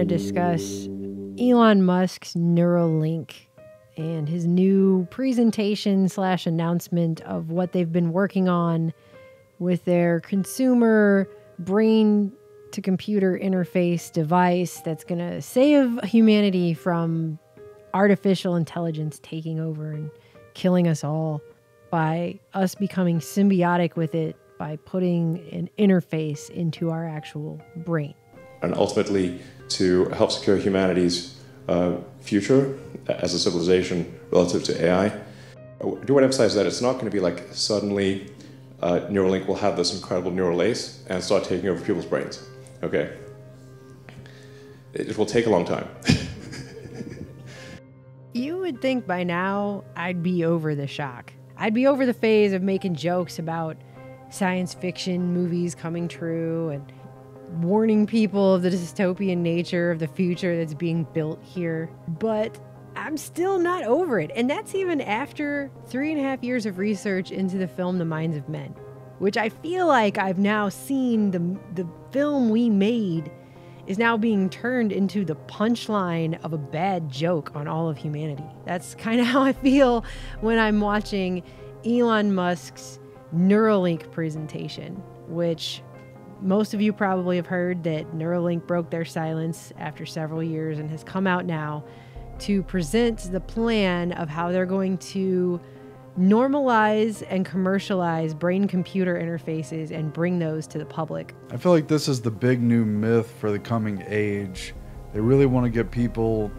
to discuss Elon Musk's Neuralink and his new presentation / announcement of what they've been working on with their consumer brain-to-computer interface device that's going to save humanity from artificial intelligence taking over and killing us all by us becoming symbiotic with it by putting an interface into our actual brain. And ultimately to help secure humanity's future as a civilization relative to AI. I do want to emphasize that it's not going to be like suddenly Neuralink will have this incredible neural lace and start taking over people's brains. Okay? It will take a long time. You would think by now I'd be over the shock. I'd be over the phase of making jokes about science fiction movies coming true and warning people of the dystopian nature of the future that's being built here. But I'm still not over it. And that's even after 3.5 years of research into the film The Minds of Men, which I feel like I've now seen the film we made is now being turned into the punchline of a bad joke on all of humanity. That's kind of how I feel when I'm watching Elon Musk's Neuralink presentation, which most of you probably have heard that Neuralink broke their silence after several years and has come out now to present the plan of how they're going to normalize and commercialize brain-computer interfaces and bring those to the public. I feel like this is the big new myth for the coming age. They really want to get people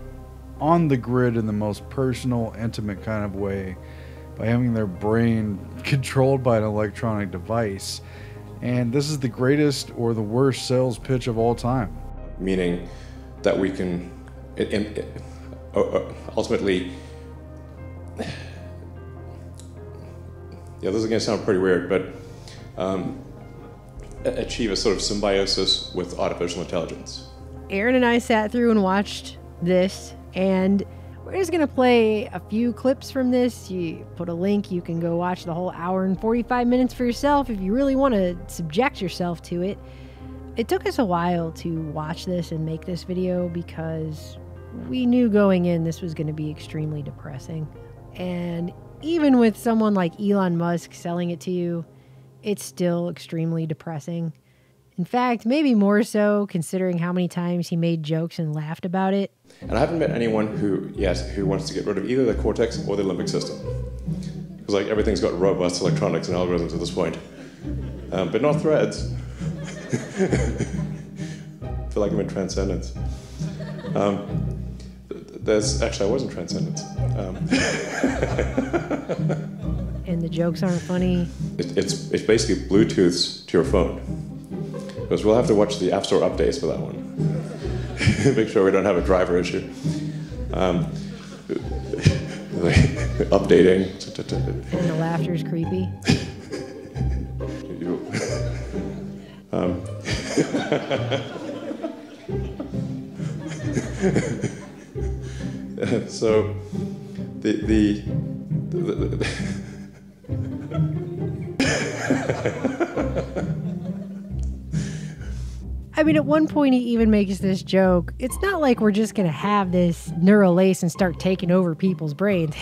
on the grid in the most personal, intimate kind of way by having their brain controlled by an electronic device. And this is the greatest or the worst sales pitch of all time. Meaning that we can ultimately, yeah, this is going to sound pretty weird, but achieve a sort of symbiosis with artificial intelligence. Aaron and I sat through and watched this, and we're just going to play a few clips from this. You put a link, you can go watch the whole hour and 45 minutes for yourself if you really want to subject yourself to it. It took us a while to watch this and make this video because we knew going in this was going to be extremely depressing. And even with someone like Elon Musk selling it to you, it's still extremely depressing. In fact, maybe more so considering how many times he made jokes and laughed about it. And I haven't met anyone who wants to get rid of either the cortex or the limbic system. Because like everything's got robust electronics and algorithms at this point. But not threads. I feel like I'm in Transcendence. Actually, I was in Transcendence. And the jokes aren't funny. It's basically Bluetooths to your phone. Because we'll have to watch the App Store updates for that one. Make sure we don't have a driver issue. Updating. And the laughter's creepy. So the I mean, at one point he even makes this joke. It's not like we're just going to have this neural lace and start taking over people's brains.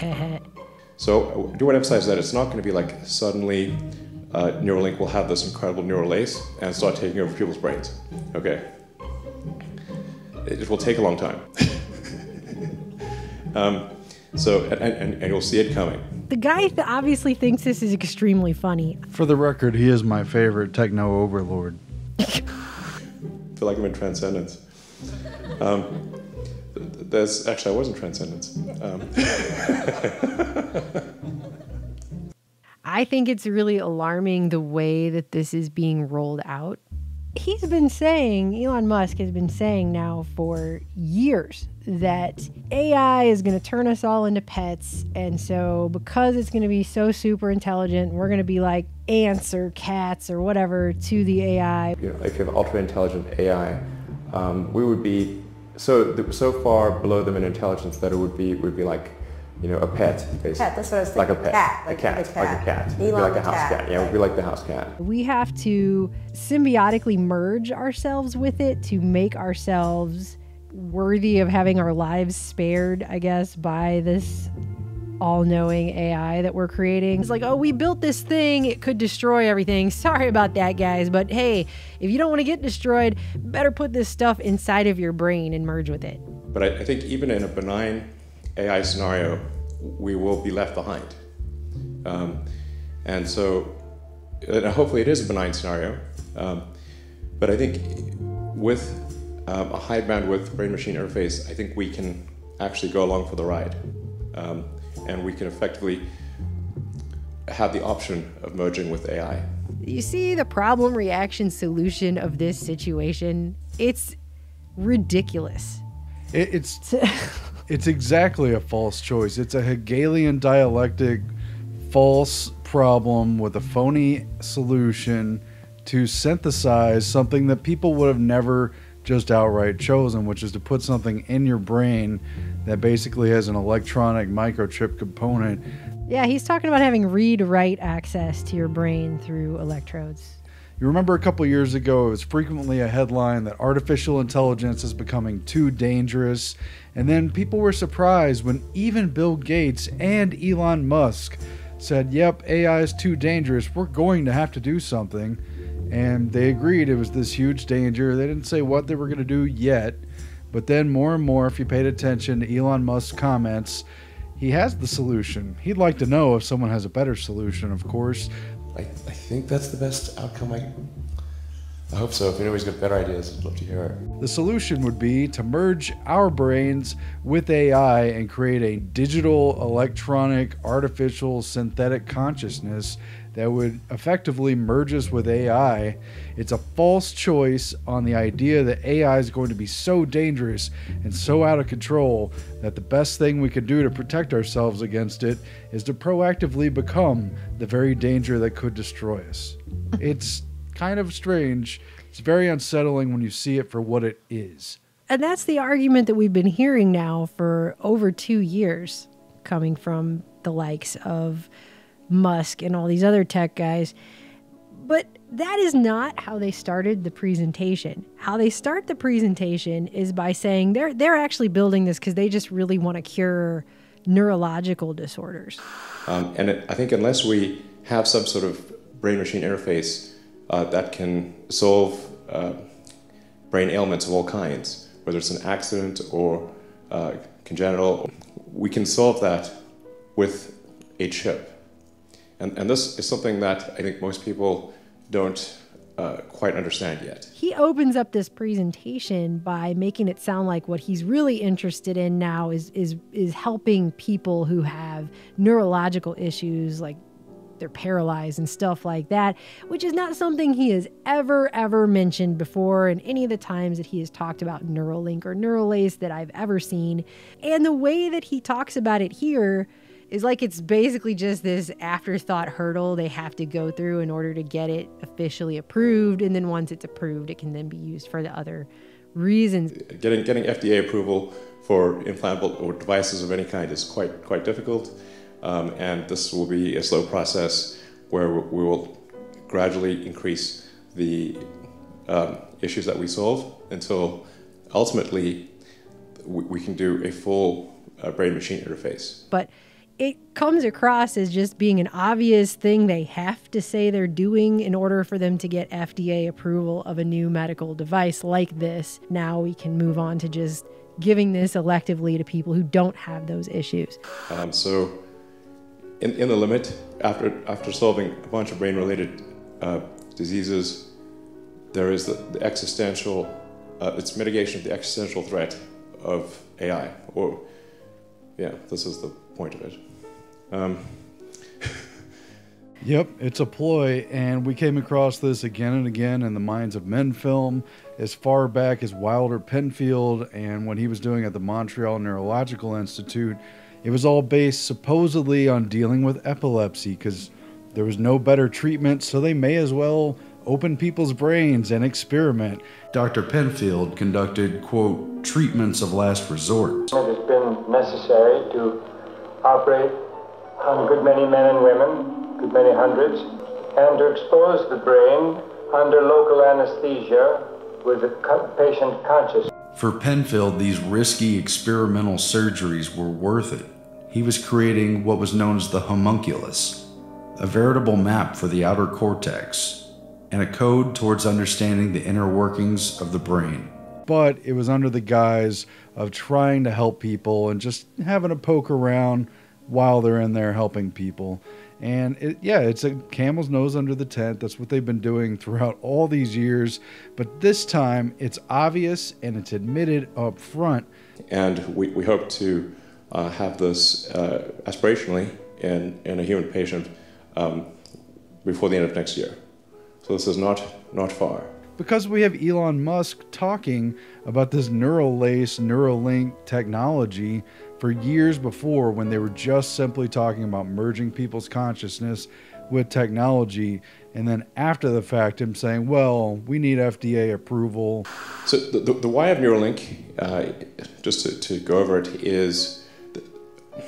So I do want to emphasize that it's not going to be like suddenly Neuralink will have this incredible neural lace and start taking over people's brains. Okay? It will take a long time. And you'll see it coming. The guy obviously thinks this is extremely funny. For the record, he is my favorite techno overlord. I feel like I'm in Transcendence. Actually, I was in Transcendence. I think it's really alarming the way that this is being rolled out. Elon Musk has been saying now for years that AI is going to turn us all into pets. And so because it's going to be so super intelligent, we're going to be like ants or cats or whatever to the AI. You know, if you have ultra intelligent AI, we would be so far below them in intelligence that it would be like, you know, a pet, basically. Pet, that's what I was thinking. Like a pet. Cat. Like a cat. It'd be like a house cat. Yeah, it would be like the house cat. We have to symbiotically merge ourselves with it to make ourselves worthy of having our lives spared, I guess, by this all-knowing AI that we're creating. It's like, oh, we built this thing, it could destroy everything. Sorry about that, guys, but hey, if you don't want to get destroyed, better put this stuff inside of your brain and merge with it. But I think even in a benign AI scenario, we will be left behind. And so, hopefully it is a benign scenario, but I think with a high bandwidth brain-machine interface, I think we can actually go along for the ride. And we can effectively have the option of merging with AI. You see the problem reaction solution of this situation? It's ridiculous. It's exactly a false choice. It's a Hegelian dialectic false problem with a phony solution to synthesize something that people would have never just outright chosen, which is to put something in your brain that basically has an electronic microchip component. Yeah, he's talking about having read-write access to your brain through electrodes. You remember a couple years ago, it was frequently a headline that artificial intelligence is becoming too dangerous. And then people were surprised when even Bill Gates and Elon Musk said, yep, AI is too dangerous. We're going to have to do something. And they agreed it was this huge danger. They didn't say what they were going to do yet. But then more and more, if you paid attention to Elon Musk's comments, he has the solution. He'd like to know if someone has a better solution, of course. I think that's the best outcome. I hope so. If anybody's got better ideas, I'd love to hear it. The solution would be to merge our brains with AI and create a digital, electronic, artificial, synthetic consciousness that would effectively merge us with AI. It's a false choice on the idea that AI is going to be so dangerous and so out of control that the best thing we could do to protect ourselves against it is to proactively become the very danger that could destroy us. It's kind of strange. It's very unsettling when you see it for what it is. And that's the argument that we've been hearing now for over 2 years, coming from the likes of Musk and all these other tech guys. But that is not how they started the presentation. How they start the presentation is by saying they're actually building this because they just really want to cure neurological disorders. I think unless we have some sort of brain-machine interface that can solve brain ailments of all kinds, whether it's an accident or congenital, we can solve that with a chip. And this is something that I think most people don't quite understand yet. He opens up this presentation by making it sound like what he's really interested in now is helping people who have neurological issues, like they're paralyzed and stuff like that, which is not something he has ever mentioned before in any of the times that he has talked about Neuralink or Neuralace that I've ever seen. And the way that he talks about it here is like it's basically just this afterthought hurdle they have to go through in order to get it officially approved. And then once it's approved, it can then be used for the other reasons. Getting FDA approval for implantable or devices of any kind is quite difficult. And this will be a slow process where we will gradually increase the issues that we solve until ultimately we can do a full brain-machine interface. But it comes across as just being an obvious thing they have to say they're doing in order for them to get FDA approval of a new medical device like this. Now we can move on to just giving this electively to people who don't have those issues. So in the limit, after solving a bunch of brain-related diseases, there is the existential, it's mitigation of the existential threat of AI. This is the point of it. Yep, it's a ploy, and we came across this again and again in the Minds of Men film, as far back as Wilder Penfield, and what he was doing at the Montreal Neurological Institute. It was all based supposedly on dealing with epilepsy, because there was no better treatment, so they may as well open people's brains and experiment. Dr. Penfield conducted, quote, treatments of last resort. It has been necessary to operate on a good many men and women, good many hundreds, and to expose the brain under local anesthesia with the patient conscious. For Penfield, these risky experimental surgeries were worth it. He was creating what was known as the homunculus, a veritable map for the outer cortex, and a code towards understanding the inner workings of the brain. But it was under the guise of trying to help people and just having a poke around while they're in there helping people. And it's a camel's nose under the tent. That's what they've been doing throughout all these years. But this time it's obvious and it's admitted up front. And we hope to have this aspirationally in a human patient before the end of next year. So this is not far. Because we have Elon Musk talking about this neural lace, Neuralink technology for years before, when they were just simply talking about merging people's consciousness with technology, and then after the fact him saying, well, we need FDA approval. So the why of Neuralink, just to go over it, is I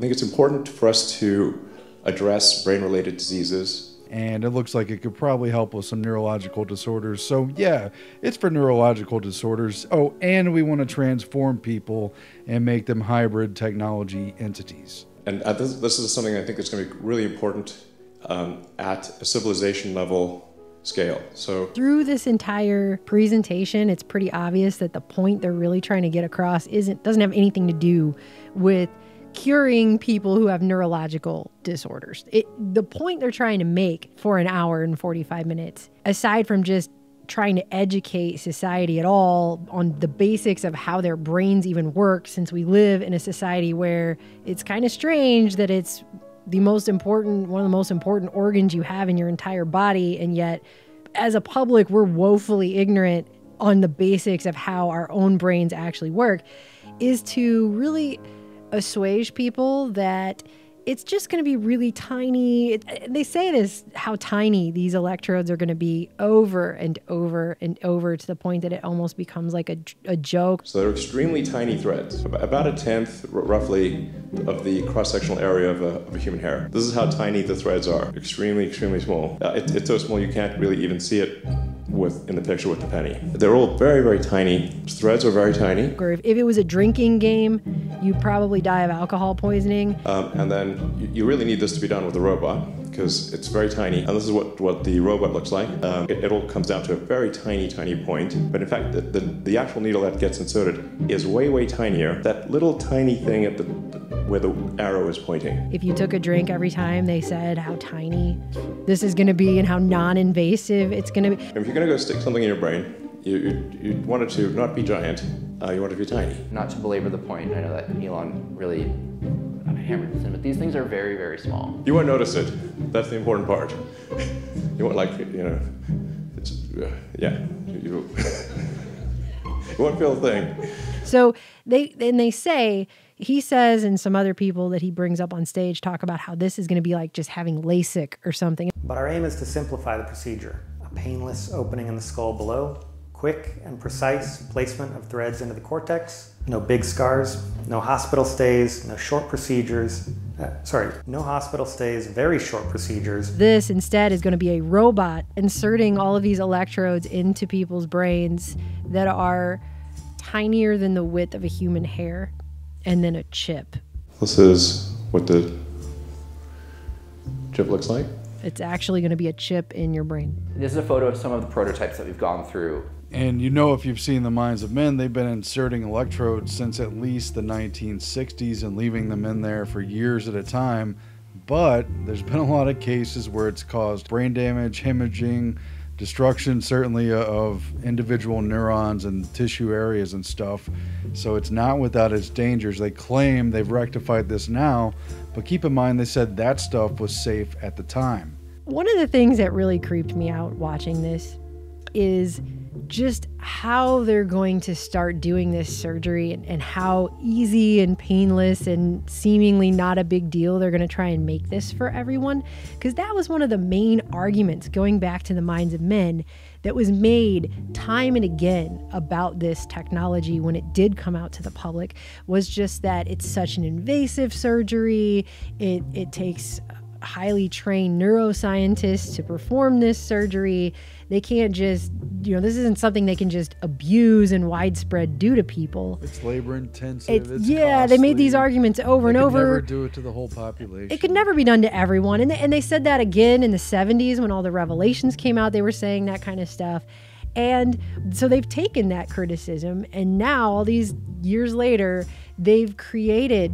think it's important for us to address brain-related diseases. And it looks like it could probably help with some neurological disorders. So yeah, it's for neurological disorders. Oh, and we want to transform people and make them hybrid technology entities. And this is something I think that's going to be really important at a civilization level scale. So through this entire presentation, it's pretty obvious that the point they're really trying to get across doesn't have anything to do with curing people who have neurological disorders. The point they're trying to make for an hour and 45 minutes, aside from just trying to educate society at all on the basics of how their brains even work, since we live in a society where it's kind of strange that it's one of the most important organs you have in your entire body, and yet as a public we're woefully ignorant on the basics of how our own brains actually work, is to really assuage people that it's just going to be really tiny. They say this, how tiny these electrodes are going to be over and over and over, to the point that it almost becomes like a joke. So they're extremely tiny threads, about a tenth roughly of the cross-sectional area of a human hair. This is how tiny the threads are, extremely, extremely small. It's so small you can't really even see it in the picture with the penny. They're all very, very tiny. Threads are very tiny. Or if it was a drinking game, you'd probably die of alcohol poisoning. And then you really need this to be done with a robot, because it's very tiny. And this is what the robot looks like. It all comes down to a very tiny, tiny point. But in fact, the actual needle that gets inserted is way, way tinier. That little tiny thing where the arrow is pointing. If you took a drink every time they said how tiny this is going to be and how non-invasive it's going to be. If you're going to go stick something in your brain, you want it to not be giant, you want it to be tiny. Not to belabor the point, I know that Elon really hammered this in, but these things are very, very small. You won't notice it. That's the important part. You won't you won't feel a thing. So he says, and some other people that he brings up on stage talk about how this is going to be like just having LASIK or something. But our aim is to simplify the procedure. A painless opening in the skull below, quick and precise placement of threads into the cortex, no big scars, no hospital stays, no short procedures. No hospital stays, very short procedures. This instead is going to be a robot inserting all of these electrodes into people's brains that are tinier than the width of a human hair, and then a chip. This is what the chip looks like. It's actually going to be a chip in your brain. This is a photo of some of the prototypes that we've gone through. And you know, if you've seen The Minds of Men, they've been inserting electrodes since at least the 1960s and leaving them in there for years at a time. But there's been a lot of cases where it's caused brain damage, hemorrhaging, destruction certainly of individual neurons and tissue areas and stuff. So it's not without its dangers. They claim they've rectified this now, but keep in mind they said that stuff was safe at the time. One of the things that really creeped me out watching this is just how they're going to start doing this surgery, and how easy and painless and seemingly not a big deal they're going to try and make this for everyone. Because that was one of the main arguments going back to The Minds of Men that was made time and again about this technology when it did come out to the public, was just that it's such an invasive surgery. It takes highly trained neuroscientists to perform this surgery. They can't just, this isn't something they can just abuse and widespread do to people. It's labor intensive. It's yeah, costly. they made these arguments over and over. They could never do it to the whole population. It could never be done to everyone. And they said that again in the 70s when all the revelations came out. They were saying that kind of stuff. And so they've taken that criticism, and now all these years later, they've created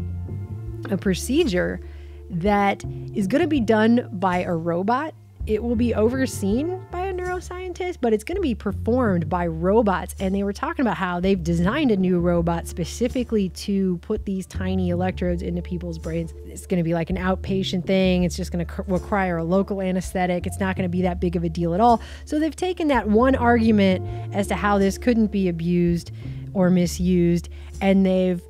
a procedure that is going to be done by a robot. It will be overseen by a neuroscientist, but it's going to be performed by robots. And they were talking about how they've designed a new robot specifically to put these tiny electrodes into people's brains. It's going to be like an outpatient thing. It's just going to require a local anesthetic. It's not going to be that big of a deal at all. So they've taken that one argument as to how this couldn't be abused or misused, and they've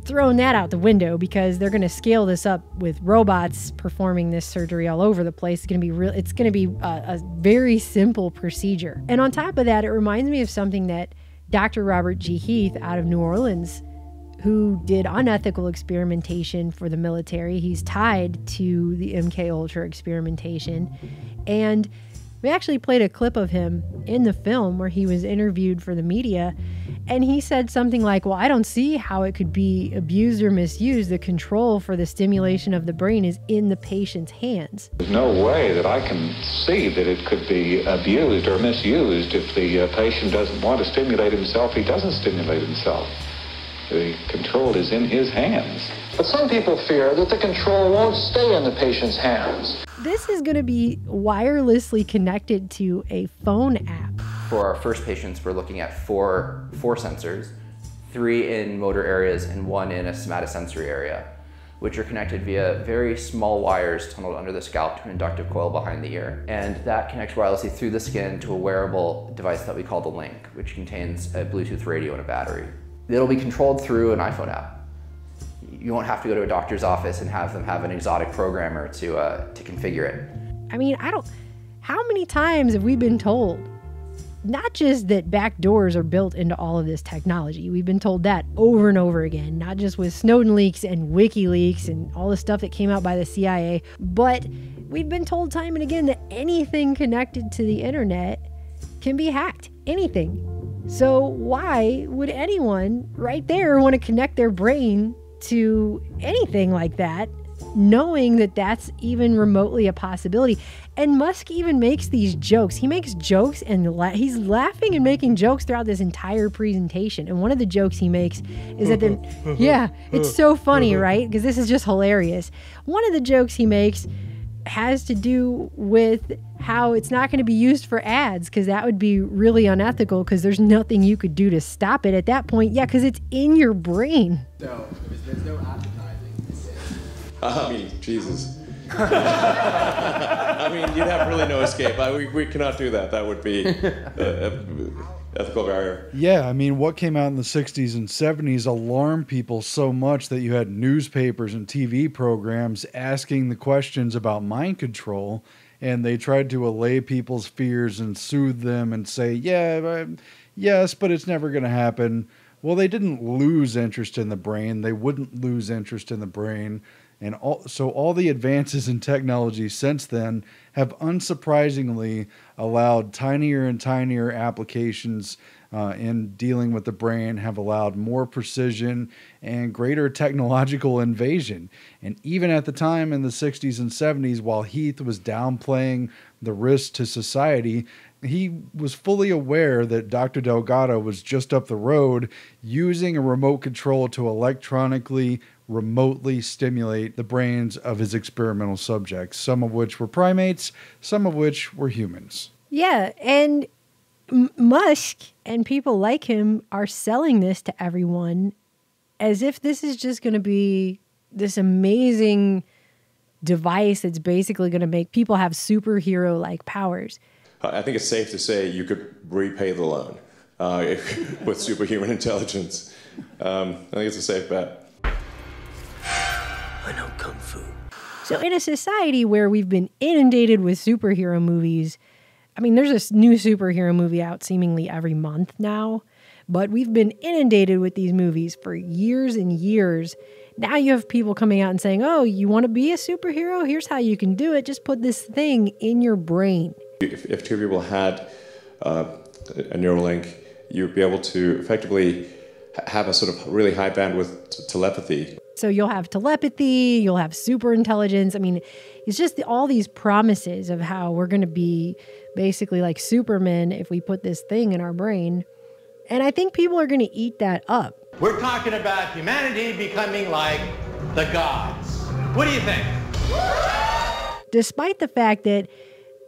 thrown that out the window because they're going to scale this up with robots performing this surgery all over the place. It's going to be real. It's going to be a very simple procedure. And on top of that, it reminds me of something that Dr. Robert G. Heath out of New Orleans, who did unethical experimentation for the military. He's tied to the MK Ultra experimentation. And we actually played a clip of him in the film where he was interviewed for the media, and he said something like, well, I don't see how it could be abused or misused. The control for the stimulation of the brain is in the patient's hands. There's no way that I can see that it could be abused or misused. If the patient doesn't want to stimulate himself, he doesn't stimulate himself. The control is in his hands. But some people fear that the control won't stay in the patient's hands. This is going to be wirelessly connected to a phone app. For our first patients, we're looking at four sensors, 3 in motor areas and 1 in a somatosensory area, which are connected via very small wires tunneled under the scalp to an inductive coil behind the ear. And that connects wirelessly through the skin to a wearable device that we call the Link, which contains a Bluetooth radio and a battery. It'll be controlled through an iPhone app. You won't have to go to a doctor's office and have them have an exotic programmer to configure it. I mean, how many times have we been told, not just that back doors are built into all of this technology, we've been told that over and over again, not just with Snowden leaks and WikiLeaks and all the stuff that came out by the CIA, but we've been told time and again that anything connected to the internet can be hacked, anything. So why would anyone right there want to connect their brain to anything like that, knowing that that's even remotely a possibility? And Musk even makes these jokes. He makes jokes and he's laughing and making jokes throughout this entire presentation. And one of the jokes he makes is that it's so funny, right? Because this is just hilarious. One of the jokes he makes has to do with how it's not going to be used for ads, because that would be really unethical, because there's nothing you could do to stop it at that point. Yeah, because it's in your brain. So there's no advertising. I mean, Jesus. I mean, you'd have really no escape. We cannot do that. That would be ethical barrier. Yeah, I mean, what came out in the 60s and 70s alarmed people so much that you had newspapers and TV programs asking the questions about mind control, and they tried to allay people's fears and soothe them and say, yes, but it's never going to happen. Well, they didn't lose interest in the brain. They wouldn't lose interest in the brain. And so all the advances in technology since then have unsurprisingly allowed tinier and tinier applications in dealing with the brain, have allowed more precision and greater technological invasion. And even at the time in the 60s and 70s, while Heath was downplaying the risk to society, he was fully aware that Dr. Delgado was just up the road using a remote control to electronically remotely stimulate the brains of his experimental subjects, some of which were primates, some of which were humans. Yeah, and Musk and people like him are selling this to everyone as if this is just going to be this amazing device that's basically going to make people have superhero-like powers. I think it's safe to say you could repay the loan with superhuman intelligence. I think it's a safe bet. I know Kung Fu. So in a society where we've been inundated with superhero movies, I mean, there's a new superhero movie out seemingly every month now, but we've been inundated with these movies for years and years, Now you have people coming out and saying, oh, you want to be a superhero? Here's how you can do it. Just put this thing in your brain. If two people had a neural link, you'd be able to effectively have a sort of really high bandwidth telepathy. So you'll have telepathy, you'll have super intelligence. I mean, it's just all these promises of how we're going to be basically like Superman if we put this thing in our brain. And I think people are going to eat that up. We're talking about humanity becoming like the gods. What do you think? Despite the fact that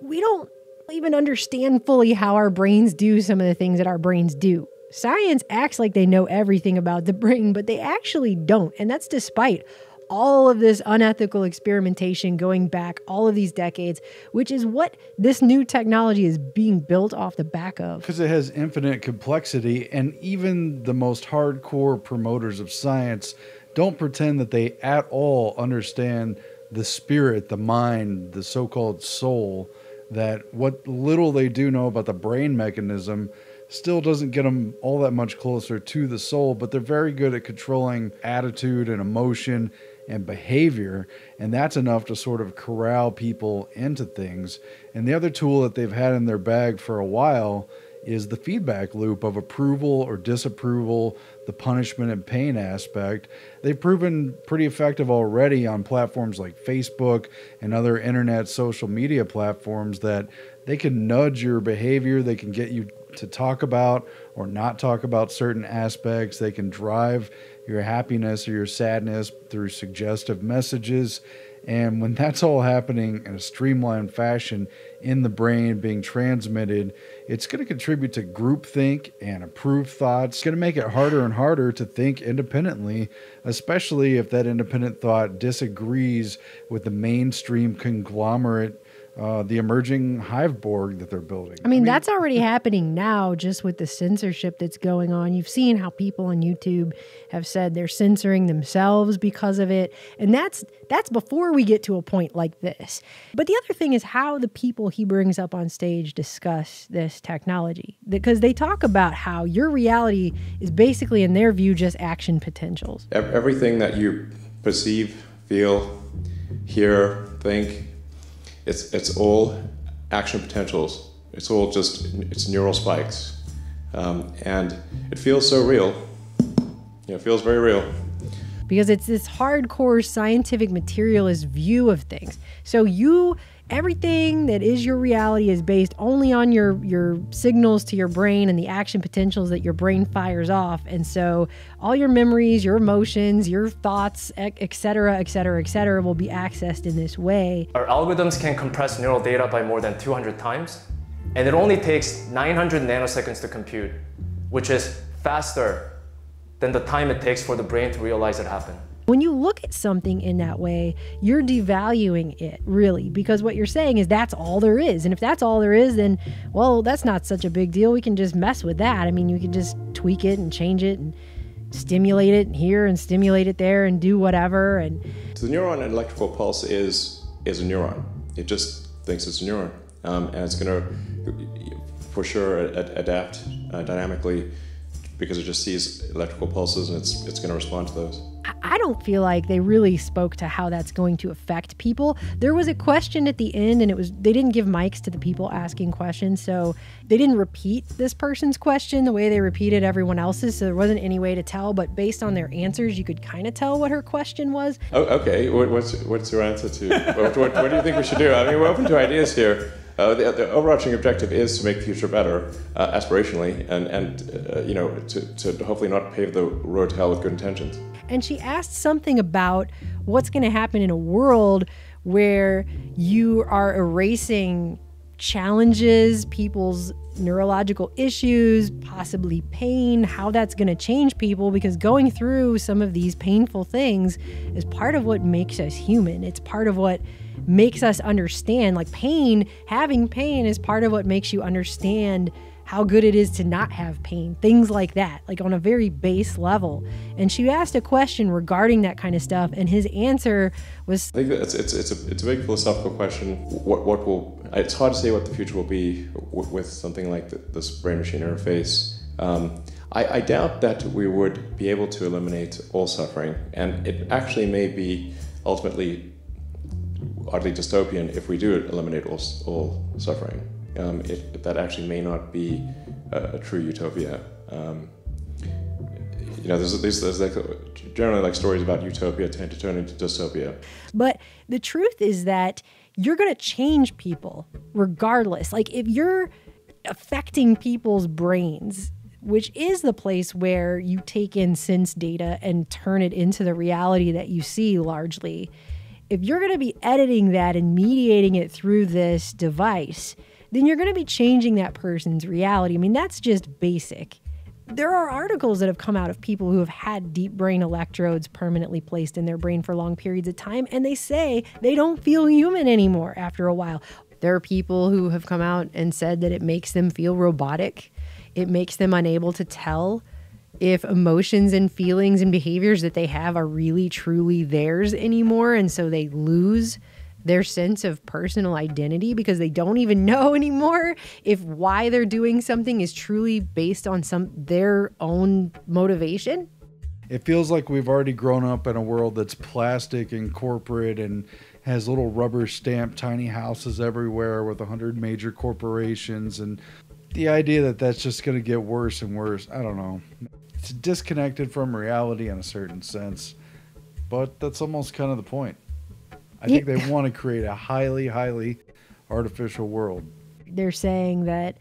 we don't even understand fully how our brains do some of the things that our brains do. Science acts like they know everything about the brain, but they actually don't. And that's despite all of this unethical experimentation going back all of these decades, which is what this new technology is being built off the back of. Because it has infinite complexity, and even the most hardcore promoters of science don't pretend that they at all understand the spirit, the mind, the so-called soul, that what little they do know about the brain mechanism still doesn't get them all that much closer to the soul, but they're very good at controlling attitude and emotion and behavior, and that's enough to sort of corral people into things. And the other tool that they've had in their bag for a while is the feedback loop of approval or disapproval, the punishment and pain aspect. They've proven pretty effective already on platforms like Facebook and other internet social media platforms that they can nudge your behavior, they can get you to talk about or not talk about certain aspects, they can drive your happiness or your sadness through suggestive messages. And when that's all happening in a streamlined fashion in the brain being transmitted, it's going to contribute to groupthink and approved thoughts. It's going to make it harder and harder to think independently, especially if that independent thought disagrees with the mainstream conglomerate, the emerging hiveborg that they're building. I mean, that's already happening now just with the censorship that's going on. You've seen how people on YouTube have said they're censoring themselves because of it. And that's before we get to a point like this. But the other thing is how the people he brings up on stage discuss this technology. Because they talk about how your reality is basically, in their view, just action potentials. Everything that you perceive, feel, hear, think, it's all action potentials. It's all it's neural spikes. And it feels so real. It feels very real. Because it's this hardcore scientific materialist view of things. So everything that is your reality is based only on your signals to your brain and the action potentials that your brain fires off. And so all your memories, your emotions, your thoughts, et cetera, will be accessed in this way. Our algorithms can compress neural data by more than 200 times, and it only takes 900 nanoseconds to compute, which is faster than the time it takes for the brain to realize it happened. When you look at something in that way, you're devaluing it, really, because what you're saying is that's all there is. And if that's all there is, then, well, that's not such a big deal. We can just mess with that. I mean, you can just tweak it and change it and stimulate it here and stimulate it there and do whatever. And so the neuron and electrical pulse is a neuron. It just thinks it's a neuron. And it's going to, for sure, adapt dynamically because it just sees electrical pulses and it's going to respond to those. I don't feel like they really spoke to how that's going to affect people. There was a question at the end, and they didn't give mics to the people asking questions, so they didn't repeat this person's question the way they repeated everyone else's, so there wasn't any way to tell, but based on their answers, you could kind of tell what her question was. Oh, okay. What's your answer to what do you think we should do? I mean, we're open to ideas here. The overarching objective is to make the future better, aspirationally, and to hopefully not pave the road to hell with good intentions. And she asked something about what's going to happen in a world where you are erasing challenges, people's neurological issues, possibly pain, how that's going to change people, because going through some of these painful things is part of what makes us human. It's part of what makes us understand, like pain, having pain is part of what makes you understand how good it is to not have pain, things like that, like on a very base level. And she asked a question regarding that kind of stuff, and his answer was... I think that it's a big philosophical question. What will... It's hard to say what the future will be with something like this brain-machine interface. I doubt that we would be able to eliminate all suffering, and it actually may be ultimately oddly dystopian if we do eliminate all suffering. That actually may not be a true utopia. There's like generally like stories about utopia tend to turn into dystopia. But the truth is that you're going to change people regardless. Like if you're affecting people's brains, which is the place where you take in sense data and turn it into the reality that you see largely. If you're going to be editing that and mediating it through this device, then you're going to be changing that person's reality. I mean, that's just basic. There are articles that have come out of people who have had deep brain electrodes permanently placed in their brain for long periods of time, and they say they don't feel human anymore after a while. There are people who have come out and said that it makes them feel robotic. It makes them unable to tell if emotions and feelings and behaviors that they have are really, truly theirs anymore. And so they lose their sense of personal identity because they don't even know anymore if why they're doing something is truly based on their own motivation. It feels like we've already grown up in a world that's plastic and corporate and has little rubber stamped tiny houses everywhere with 100 major corporations, and the idea that that's just going to get worse and worse, I don't know. It's disconnected from reality in a certain sense, but that's almost kind of the point. I think they want to create a highly, highly artificial world. They're saying that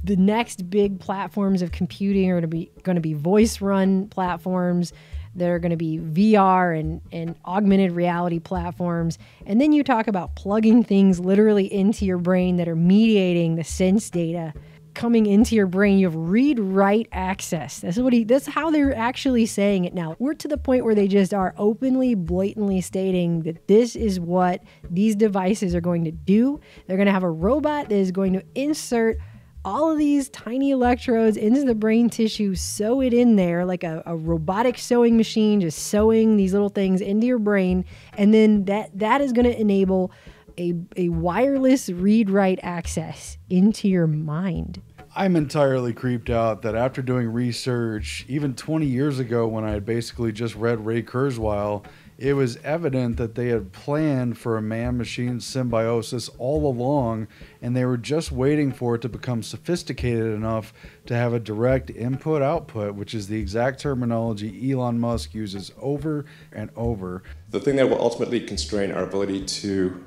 the next big platforms of computing are going to be voice-run platforms. They're going to be VR and augmented reality platforms. And then you talk about plugging things literally into your brain that are mediating the sense data coming into your brain. You have read-write access. That's how they're actually saying it now. We're to the point where they just are openly, blatantly stating that this is what these devices are going to do. They're going to have a robot that is going to insert all of these tiny electrodes into the brain tissue, sew it in there like a robotic sewing machine, just sewing these little things into your brain. And then that is going to enable a wireless read-write access into your mind. I'm entirely creeped out that after doing research, even 20 years ago when I had basically just read Ray Kurzweil, it was evident that they had planned for a man-machine symbiosis all along, and they were just waiting for it to become sophisticated enough to have a direct input-output, which is the exact terminology Elon Musk uses over and over. The thing that will ultimately constrain our ability to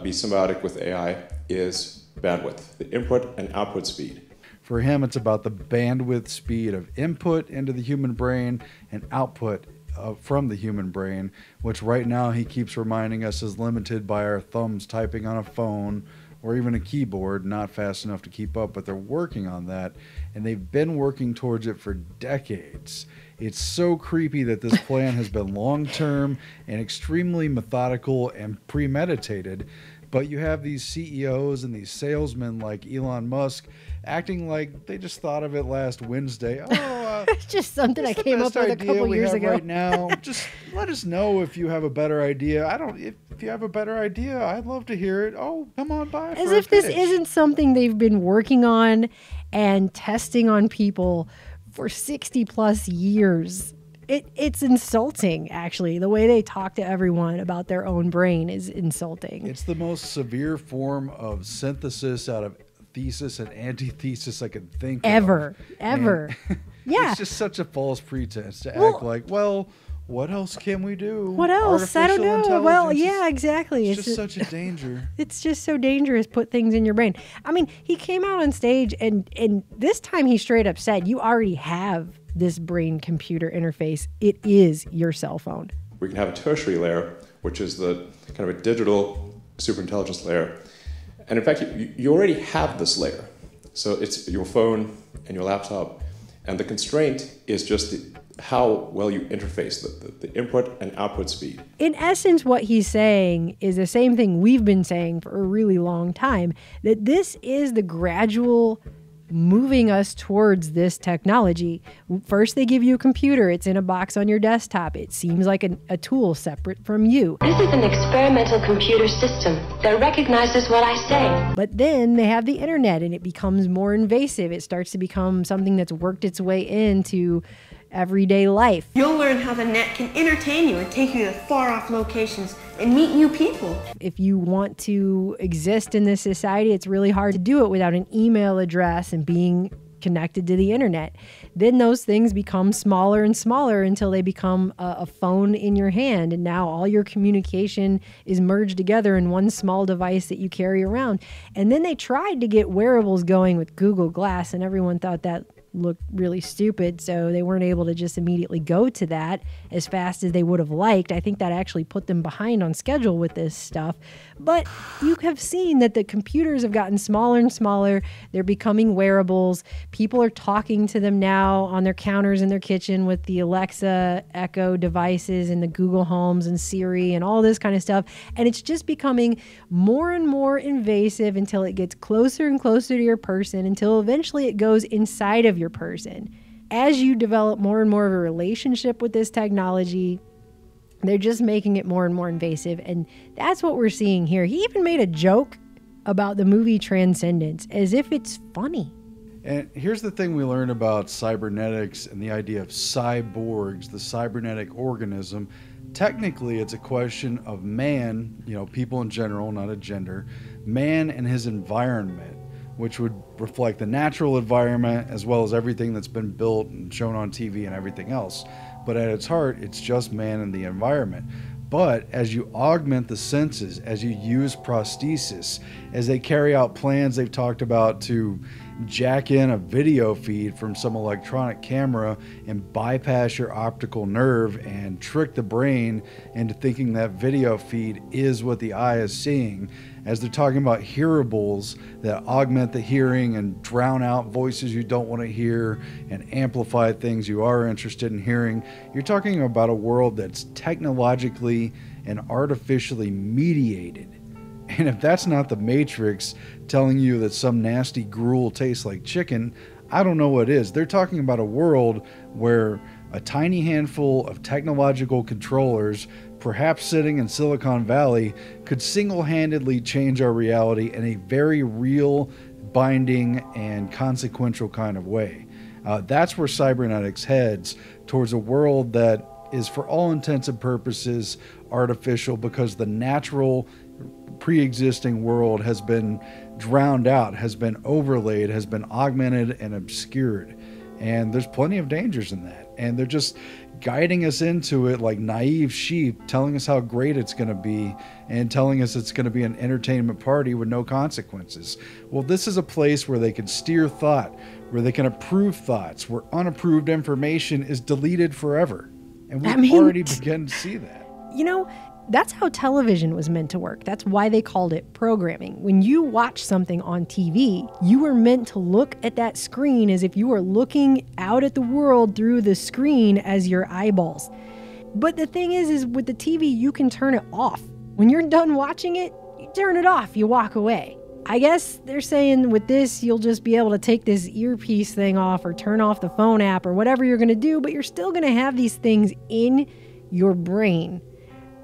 be symbiotic with AI is bandwidth, the input and output speed. For him, it's about the bandwidth speed of input into the human brain and output from the human brain, which right now he keeps reminding us is limited by our thumbs typing on a phone or even a keyboard, not fast enough to keep up, but they're working on that, and they've been working towards it for decades. It's so creepy that this plan has been long-term and extremely methodical and premeditated, but you have these CEOs and these salesmen like Elon Musk acting like they just thought of it last Wednesday. It's just something I came up with a couple years ago. Right now, just let us know if you have a better idea. If you have a better idea, I'd love to hear it. Oh, come on by. As if this isn't something they've been working on and testing on people for 60 plus years. It's insulting, actually. The way they talk to everyone about their own brain is insulting. It's the most severe form of synthesis out of thesis and antithesis I could think ever. Yeah. It's just such a false pretense to act like, well, what else can we do? What else? I don't know. Well, yeah, exactly. It's just such a danger. It's just so dangerous. Put things in your brain. I mean, he came out on stage and this time he straight up said, you already have this brain computer interface. It is your cell phone. We can have a tertiary layer, which is the kind of a digital superintelligence layer. And in fact, you already have this layer. So it's your phone and your laptop. And the constraint is just how well you interface the input and output speed. In essence, what he's saying is the same thing we've been saying for a really long time, that this is the gradual moving us towards this technology. First, they give you a computer. It's in a box on your desktop. It seems like a tool separate from you. This is an experimental computer system that recognizes what I say. But then they have the internet, and it becomes more invasive. It starts to become something that's worked its way into everyday life. You'll learn how the net can entertain you and take you to far-off locations and meet new people. If you want to exist in this society, it's really hard to do it without an email address and being connected to the internet. Then those things become smaller and smaller until they become a phone in your hand. And now all your communication is merged together in one small device that you carry around. And then they tried to get wearables going with Google Glass, and everyone thought that looked really stupid, so they weren't able to just immediately go to that as fast as they would have liked. I think that actually put them behind on schedule with this stuff. But you have seen that the computers have gotten smaller and smaller. They're becoming wearables. People are talking to them now on their counters in their kitchen with the Alexa, Echo devices and the Google Homes and Siri and all this kind of stuff. And it's just becoming more and more invasive until it gets closer and closer to your person, until eventually it goes inside of your person. As you develop more and more of a relationship with this technology, they're just making it more and more invasive. And that's what we're seeing here. He even made a joke about the movie Transcendence as if it's funny. And here's the thing we learn about cybernetics and the idea of cyborgs, the cybernetic organism. Technically, it's a question of man, people in general, not a gender, man and his environment, which would reflect the natural environment as well as everything that's been built and shown on TV and everything else. But at its heart, it's just man and the environment. But as you augment the senses, as you use prosthesis, as they carry out plans they've talked about to jack in a video feed from some electronic camera and bypass your optical nerve and trick the brain into thinking that video feed is what the eye is seeing, as they're talking about hearables that augment the hearing and drown out voices you don't want to hear and amplify things you are interested in hearing. You're talking about a world that's technologically and artificially mediated. And if that's not the Matrix telling you that some nasty gruel tastes like chicken, I don't know what is. They're talking about a world where a tiny handful of technological controllers, perhaps sitting in Silicon Valley, could single-handedly change our reality in a very real, binding, and consequential kind of way. That's where cybernetics heads, towards a world that is, for all intents and purposes, artificial, because the natural pre-existing world has been drowned out, has been overlaid, has been augmented and obscured. And there's plenty of dangers in that. And they're just guiding us into it like naive sheep, telling us how great it's going to be and telling us it's going to be an entertainment party with no consequences. Well, this is a place where they can steer thought, where they can approve thoughts, where unapproved information is deleted forever. And we've already begun to see that. That's how television was meant to work. That's why they called it programming. When you watch something on TV, you were meant to look at that screen as if you were looking out at the world through the screen as your eyeballs. But the thing is with the TV, you can turn it off. When you're done watching it, you turn it off, you walk away. I guess they're saying with this, you'll just be able to take this earpiece thing off or turn off the phone app or whatever you're going to do, but you're still going to have these things in your brain.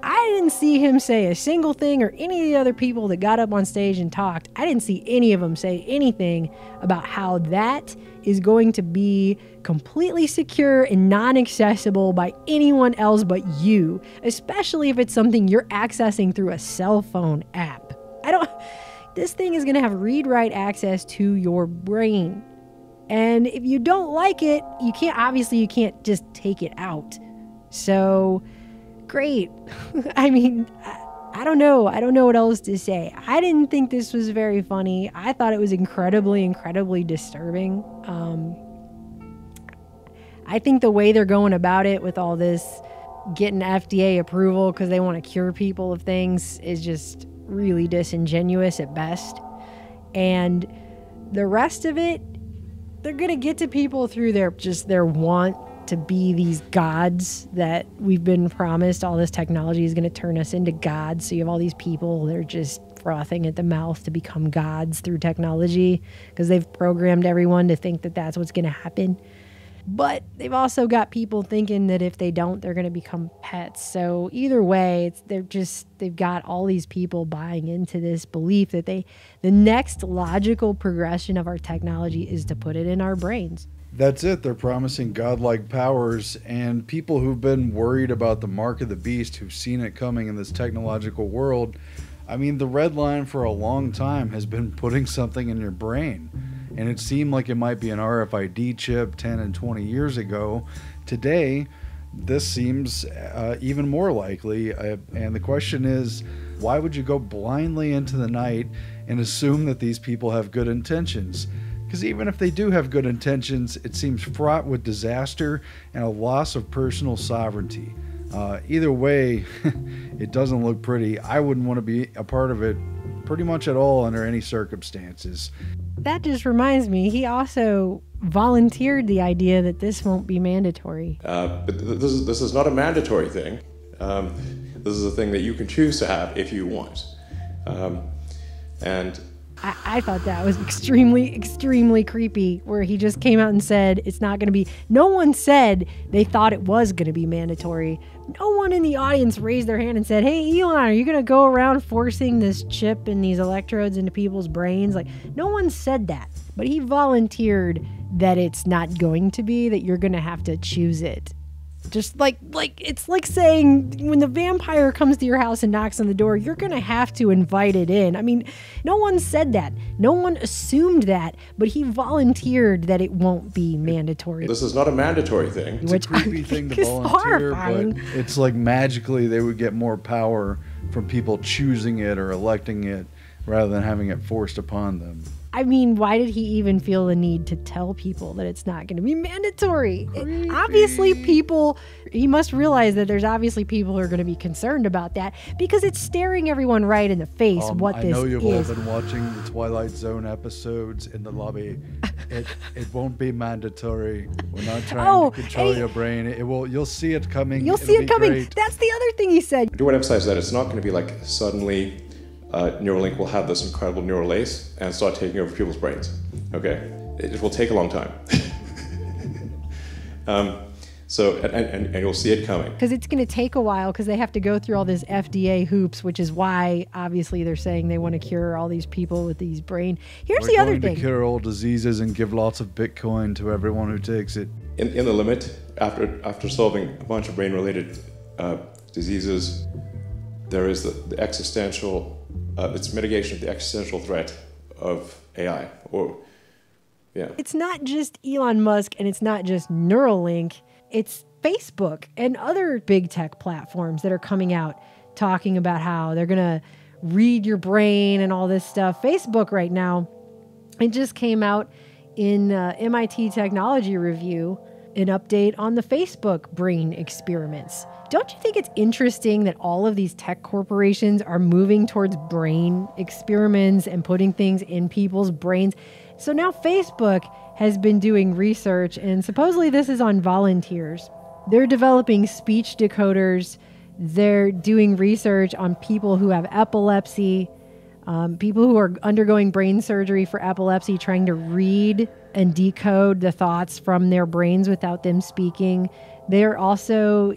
I didn't see him say a single thing, or any of the other people that got up on stage and talked. I didn't see any of them say anything about how that is going to be completely secure and non-accessible by anyone else but you, especially if it's something you're accessing through a cell phone app. This thing is going to have read-write access to your brain. And if you don't like it, you can't just take it out. So great. I don't know. I don't know what else to say. I didn't think this was very funny. I thought it was incredibly, incredibly disturbing. I think the way they're going about it with all this getting FDA approval because they want to cure people of things is just really disingenuous at best. And the rest of it, they're going to get to people through their want to be these gods that we've been promised. All this technology is going to turn us into gods. So you have all these people that are just frothing at the mouth to become gods through technology because they've programmed everyone to think that that's what's going to happen. But they've also got people thinking that if they don't, they're going to become pets. So either way, they've got all these people buying into this belief that the next logical progression of our technology is to put it in our brains. That's it. They're promising godlike powers, and people who've been worried about the mark of the beast, who've seen it coming in this technological world, I mean, the red line for a long time has been putting something in your brain. And it seemed like it might be an RFID chip 10 and 20 years ago. Today, this seems even more likely. And the question is, why would you go blindly into the night and assume that these people have good intentions? Because even if they do have good intentions, it seems fraught with disaster and a loss of personal sovereignty. Either way, it doesn't look pretty. I wouldn't want to be a part of it pretty much at all under any circumstances. That just reminds me, he also volunteered the idea that this won't be mandatory. But this is not a mandatory thing. This is a thing that you can choose to have if you want. And I thought that was extremely, extremely creepy, where he just came out and said it's not going to be. No one said they thought it was going to be mandatory. No one in the audience raised their hand and said, hey, Elon, are you going to go around forcing this chip and these electrodes into people's brains? Like, no one said that. But he volunteered that it's not going to be, that you're going to have to choose it. Just like it's like saying when the vampire comes to your house and knocks on the door, you're going to have to invite it in. I mean, no one said that. No one assumed that, but he volunteered that it won't be mandatory. This is not a mandatory thing. It's a creepy thing to volunteer, but it's like magically they would get more power from people choosing it or electing it rather than having it forced upon them. I mean, why did he even feel the need to tell people that it's not going to be mandatory? Obviously, he must realize that there's obviously people who are going to be concerned about that because it's staring everyone right in the face what this is. I know you've all been watching the Twilight Zone episodes in the lobby. It won't be mandatory. We're not trying to control your brain. You'll see it coming. You'll see it coming. Great. That's the other thing he said. I do want to emphasize that it's not going to be like suddenly Neuralink will have this incredible neural lace and start taking over people's brains. Okay, it will take a long time. And you'll see it coming. Because it's going to take a while because they have to go through all this FDA hoops, which is why obviously they're saying they want to cure all these people with these brain. Here's the other thing. We're going to cure all diseases and give lots of Bitcoin to everyone who takes it. In the limit, after solving a bunch of brain-related diseases, there is the existential. It's mitigation of the existential threat of AI. It's not just Elon Musk and it's not just Neuralink. It's Facebook and other big tech platforms that are coming out talking about how they're going to read your brain and all this stuff. Facebook right now, it just came out in MIT Technology Review, an update on the Facebook brain experiments. Don't you think it's interesting that all of these tech corporations are moving towards brain experiments and putting things in people's brains? So now Facebook has been doing research, and supposedly this is on volunteers. They're developing speech decoders. They're doing research on people who have epilepsy, people who are undergoing brain surgery for epilepsy, trying to read and decode the thoughts from their brains without them speaking. They're also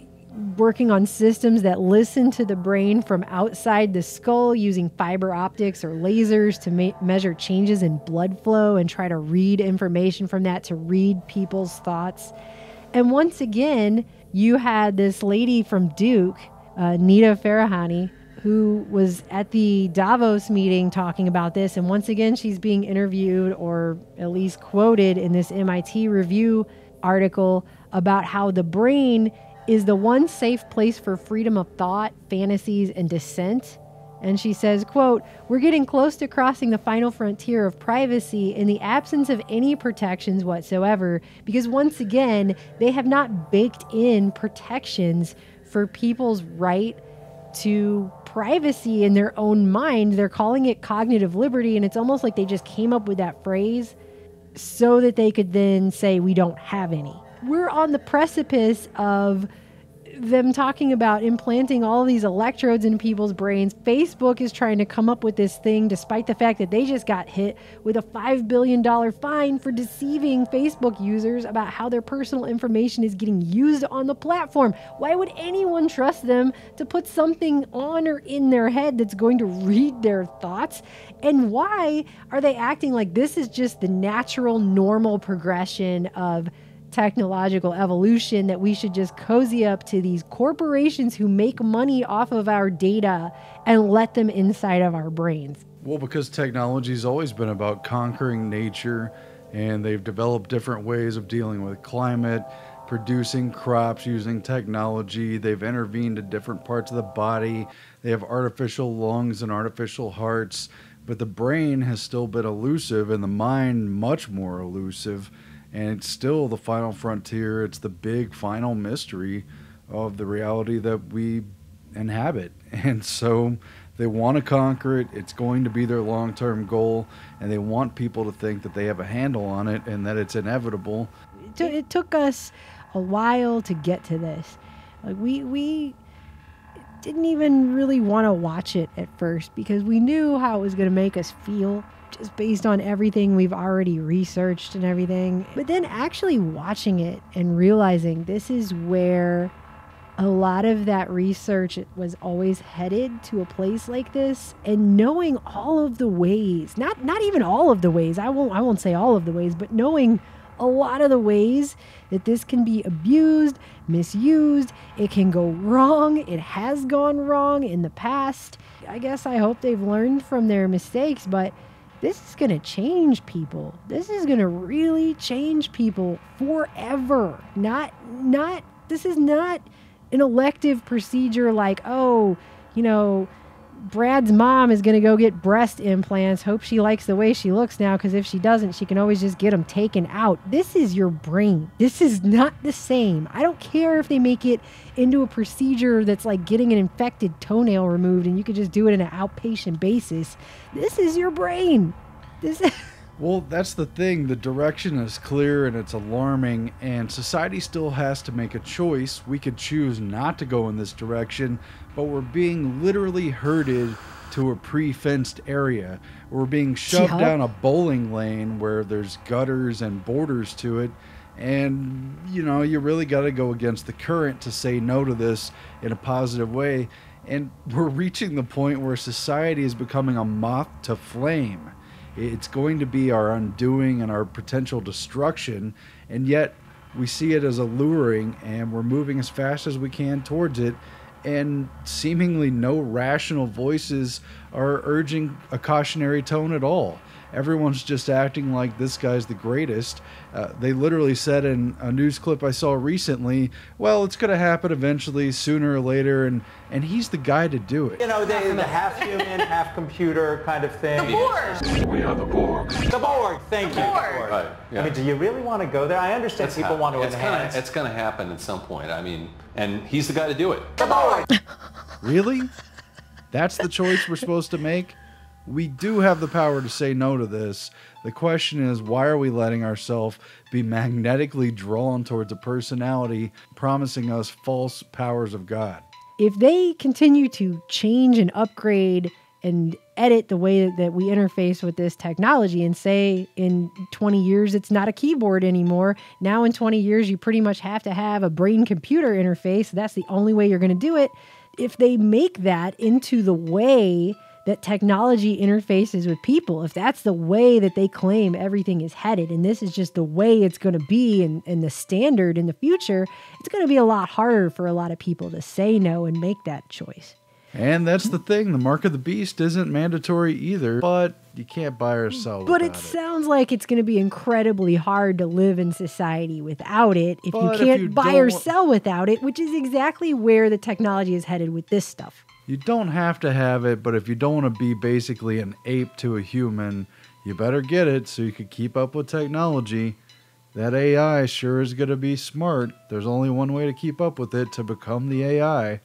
working on systems that listen to the brain from outside the skull using fiber optics or lasers to measure changes in blood flow and try to read information from that to read people's thoughts. And once again, you had this lady from Duke, Nita Farahany, who was at the Davos meeting talking about this. And once again, she's being interviewed or at least quoted in this MIT Review article about how the brain is the one safe place for freedom of thought, fantasies, and dissent. And she says, quote, "We're getting close to crossing the final frontier of privacy in the absence of any protections whatsoever, because once again, they have not baked in protections for people's right to privacy in their own mind. They're calling it cognitive liberty, and it's almost like they just came up with that phrase so that they could then say we don't have any." We're on the precipice of them talking about implanting all these electrodes in people's brains. Facebook is trying to come up with this thing despite the fact that they just got hit with a $5 billion fine for deceiving Facebook users about how their personal information is getting used on the platform. Why would anyone trust them to put something on or in their head that's going to read their thoughts? And why are they acting like this is just the natural, normal progression of technological evolution, that we should just cozy up to these corporations who make money off of our data and let them inside of our brains? Well, because technology's always been about conquering nature, and they've developed different ways of dealing with climate, producing crops using technology. They've intervened in different parts of the body. They have artificial lungs and artificial hearts, but the brain has still been elusive, and the mind much more elusive. And it's still the final frontier. It's the big final mystery of the reality that we inhabit. And so they want to conquer it. It's going to be their long-term goal. And they want people to think that they have a handle on it and that it's inevitable. It took us a while to get to this. Like we didn't even really want to watch it at first because we knew how it was going to make us feel, just based on everything we've already researched and everything. But then actually watching it and realizing this is where a lot of that research was always headed, to a place like this, and knowing all of the ways, not even all of the ways, I won't say all of the ways, but knowing a lot of the ways that this can be abused, misused, it can go wrong, it has gone wrong in the past. I guess I hope they've learned from their mistakes, but this is going to change people. This is going to really change people forever. This is not an elective procedure like, oh, Brad's mom is going to go get breast implants. Hope she likes the way she looks now, because if she doesn't, she can always just get them taken out. This is your brain. This is not the same. I don't care if they make it into a procedure that's like getting an infected toenail removed and you could just do it on an outpatient basis. This is your brain. Well, that's the thing. The direction is clear and it's alarming, and society still has to make a choice. We could choose not to go in this direction, but we're being literally herded to a pre-fenced area. We're being shoved down a bowling lane where there's gutters and borders to it. And, you really got to go against the current to say no to this in a positive way. And we're reaching the point where society is becoming a moth to flame. It's going to be our undoing and our potential destruction, and yet we see it as alluring, and we're moving as fast as we can towards it, and seemingly no rational voices are urging a cautionary tone at all. Everyone's just acting like this guy's the greatest. They literally said in a news clip I saw recently, well, it's going to happen eventually, sooner or later, and he's the guy to do it. The half human, half computer kind of thing. The Borg! We are the Borg. The Borg, thank you. Right, yeah. I mean, do you really want to go there? I understand people want to enhance. It's going to happen at some point. I mean, and he's the guy to do it. The Borg! Really? That's the choice we're supposed to make? We do have the power to say no to this. The question is, why are we letting ourselves be magnetically drawn towards a personality promising us false powers of God? If they continue to change and upgrade and edit the way that we interface with this technology, and say in 20 years it's not a keyboard anymore, now in 20 years you pretty much have to have a brain-computer interface, that's the only way you're going to do it. If they make that into the way that technology interfaces with people, if that's the way that they claim everything is headed, and this is just the way it's going to be and the standard in the future, it's going to be a lot harder for a lot of people to say no and make that choice. And that's the thing. The mark of the beast isn't mandatory either, but you can't buy or sell But without it sounds like it's going to be incredibly hard to live in society without it if But you if can't you buy don't or wa- sell without it, which is exactly where the technology is headed with this stuff. You don't have to have it, but if you don't want to be basically an ape to a human, you better get it so you can keep up with technology. That AI sure is going to be smart. There's only one way to keep up with it, to become the AI.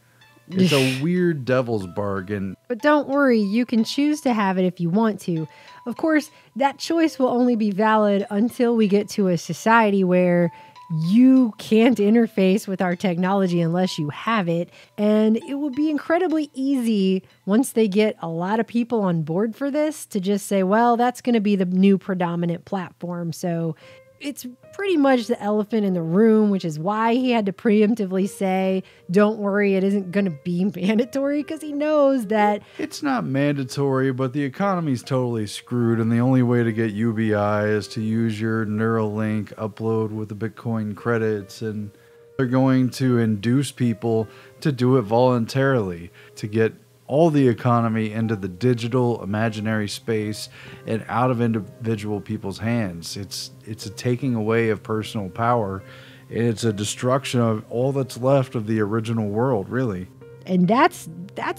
It's a weird devil's bargain. But don't worry, you can choose to have it if you want to. Of course, that choice will only be valid until we get to a society where you can't interface with our technology unless you have it. And it will be incredibly easy once they get a lot of people on board for this to just say, well, that's going to be the new predominant platform. So it's pretty much the elephant in the room, which is why he had to preemptively say, don't worry, it isn't going to be mandatory, because he knows that it's not mandatory, but the economy's totally screwed, and the only way to get UBI is to use your Neuralink upload with the Bitcoin credits, and they're going to induce people to do it voluntarily to get all the economy into the digital imaginary space and out of individual people's hands. It's a taking away of personal power. It's a destruction of all that's left of the original world, really. And that's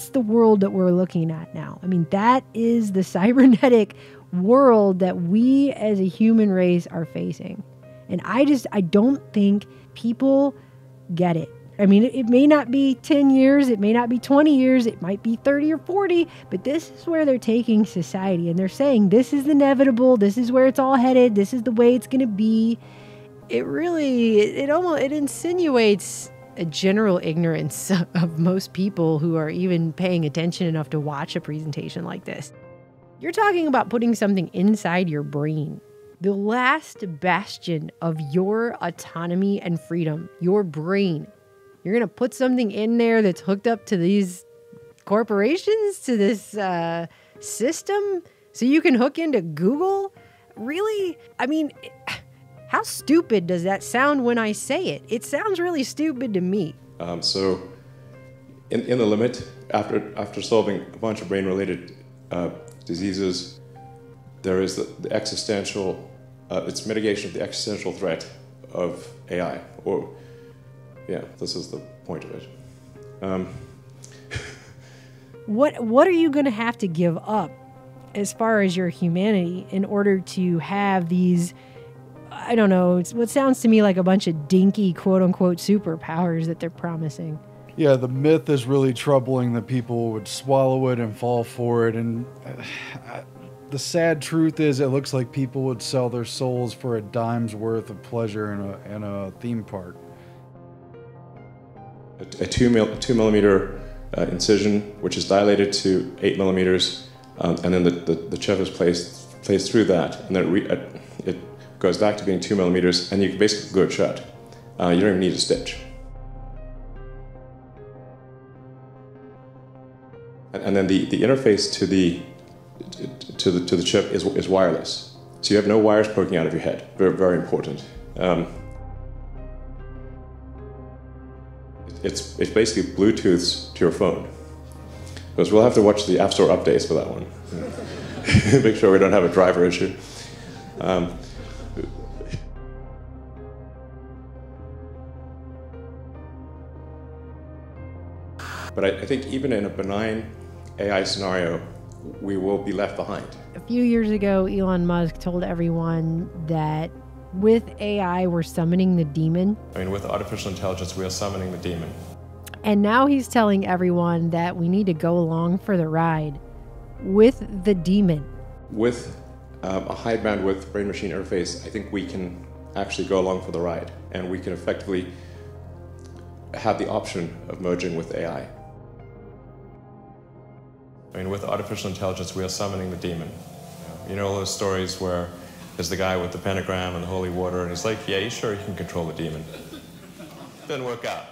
the world that we're looking at now. I mean, that is the cybernetic world that we as a human race are facing. And I don't think people get it. I mean, it may not be 10 years, it may not be 20 years, it might be 30 or 40, but this is where they're taking society, and they're saying this is inevitable, this is where it's all headed, this is the way it's going to be. It really, it insinuates a general ignorance of most people who are even paying attention enough to watch a presentation like this. You're talking about putting something inside your brain. The last bastion of your autonomy and freedom, your brain. You're going to put something in there that's hooked up to these corporations, to this system, so you can hook into Google? Really? I mean, how stupid does that sound when I say it? It sounds really stupid to me. So, in the limit, after solving a bunch of brain-related diseases, there is the existential, it's mitigation of the existential threat of AI, or yeah, this is the point of it. What are you going to have to give up as far as your humanity in order to have these, I don't know, it's what sounds to me like a bunch of dinky quote-unquote superpowers that they're promising? Yeah, the myth is really troubling that people would swallow it and fall for it. And the sad truth is it looks like people would sell their souls for a dime's worth of pleasure in a theme park. A 2 millimeter incision, which is dilated to 8 millimeters, and then the chip is placed through that, and then it goes back to being 2 millimeters, and you can basically glue it shut. You don't even need a stitch. And then the interface to the chip is wireless, so you have no wires poking out of your head. Very, very important. It's basically Bluetooth to your phone. Because we'll have to watch the App Store updates for that one. Make sure we don't have a driver issue. But I think even in a benign AI scenario, we will be left behind. A few years ago, Elon Musk told everyone that with AI, we're summoning the demon. I mean, with artificial intelligence, we are summoning the demon. And now he's telling everyone that we need to go along for the ride with the demon. With a high bandwidth brain-machine interface, I think we can actually go along for the ride, and we can effectively have the option of merging with AI. I mean, with artificial intelligence, we are summoning the demon. You know all those stories where there's the guy with the pentagram and the holy water, and he's like, yeah, you sure you can control the demon? Didn't work out.